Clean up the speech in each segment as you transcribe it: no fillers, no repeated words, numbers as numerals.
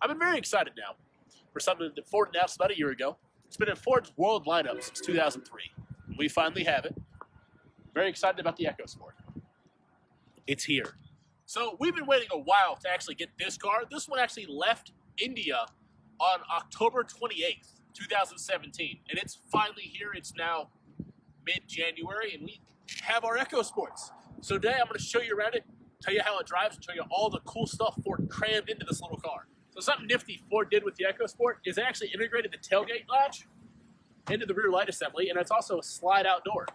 I've been very excited now for something that Ford announced about a year ago. It's been in Ford's world lineup since 2003. We finally have it. Very excited about the EcoSport. It's here. So we've been waiting a while to actually get this car. This one actually left India on October 28th, 2017. And it's finally here. It's now mid-January, and we have our EcoSports. So today I'm going to show you around it, tell you how it drives, and show you all the cool stuff Ford crammed into this little car. So something nifty Ford did with the EcoSport is they actually integrated the tailgate latch into the rear light assembly, and it's also a slide-out door.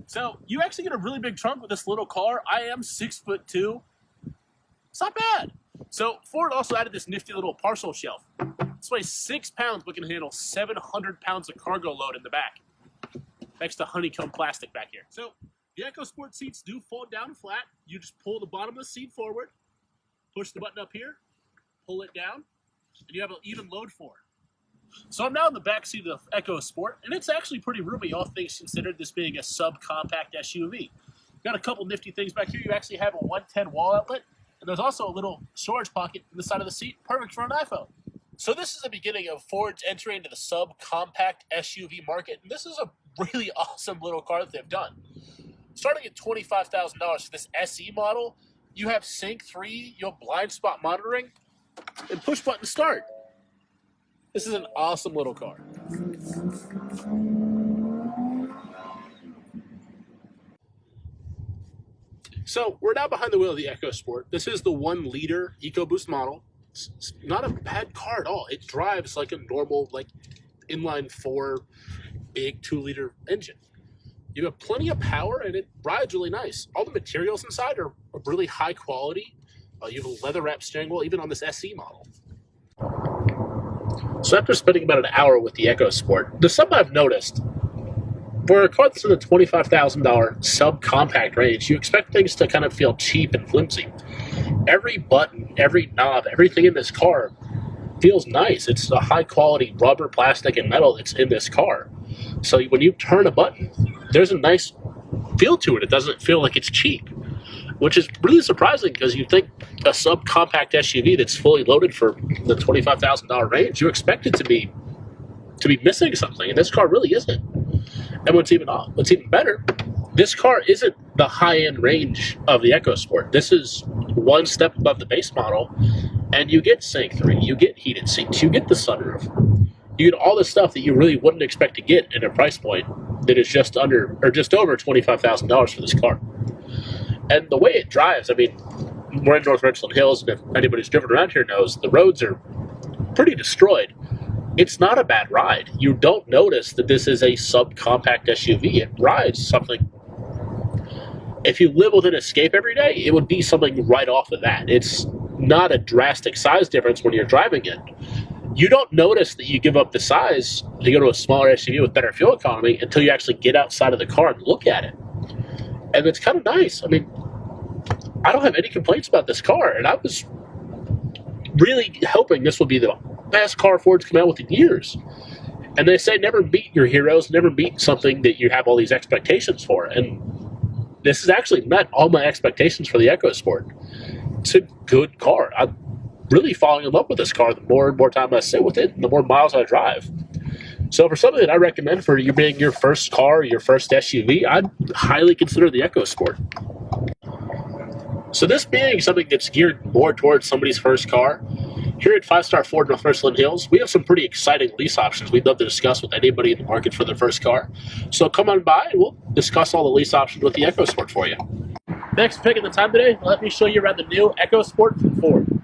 So you actually get a really big trunk with this little car. I am 6'2". It's not bad. So Ford also added this nifty little parcel shelf. This weighs 6 pounds, but can handle 700 pounds of cargo load in the back. Next to honeycomb plastic back here. So the EcoSport seats do fold down flat. You just pull the bottom of the seat forward, push the button up here, pull it down, and you have an even load floor. So I'm now in the back seat of the EcoSport, and it's actually pretty roomy, all things considered, this being a subcompact SUV. Got a couple nifty things back here. You actually have a 110 wall outlet, and there's also a little storage pocket in the side of the seat, perfect for an iPhone. So this is the beginning of Ford's entry into the subcompact SUV market, and this is a really awesome little car that they've done. Starting at $25,000 for this SE model, you have Sync 3, you have blind spot monitoring, and push button start. This is an awesome little car. So we're now behind the wheel of the EcoSport. This is the 1-liter EcoBoost model. It's not a bad car at all. It drives like a normal, like inline 4, big 2-liter engine. You have plenty of power, and it rides really nice. All the materials inside are really high quality. You have a leather-wrapped steering wheel, even on this SE model. So after spending about an hour with the EcoSport, there's something I've noticed. For a car that's in the $25,000 subcompact range, you expect things to kind of feel cheap and flimsy. Every button, every knob, everything in this car feels nice. It's a high-quality rubber, plastic, and metal that's in this car. So when you turn a button, there's a nice feel to it. It doesn't feel like it's cheap, which is really surprising because you think a subcompact SUV that's fully loaded for the $25,000 range, you expect it to be missing something, and this car really isn't. And what's even better, this car isn't the high-end range of the EcoSport. This is one step above the base model, and you get Sync 3, you get heated seats, you get the sunroof. You get all the stuff that you really wouldn't expect to get in a price point that is just under or just over $25,000 for this car. And the way it drives, I mean, we're in North Richland Hills, and if anybody's driven around here knows, the roads are pretty destroyed. It's not a bad ride. You don't notice that this is a subcompact SUV. It rides something. If you live with an Escape every day, it would be something right off of that. It's not a drastic size difference when you're driving it. You don't notice that you give up the size to go to a smaller SUV with better fuel economy until you actually get outside of the car and look at it. And it's kind of nice. I mean, I don't have any complaints about this car, and I was really hoping this would be the best car Ford's come out with in years. And they say never beat your heroes, never beat something that you have all these expectations for. And this has actually met all my expectations for the EcoSport. It's a good car. I'm really falling in love with this car. The more and more time I sit with it, the more miles I drive. So for something that I recommend for you being your first car, your first SUV, I'd highly consider the EcoSport. So this being something that's geared more towards somebody's first car, here at 5-Star Ford North Richland Hills, we have some pretty exciting lease options we'd love to discuss with anybody in the market for their first car. So come on by and we'll discuss all the lease options with the EcoSport for you. Thanks for taking the time today. Let me show you around the new EcoSport from Ford.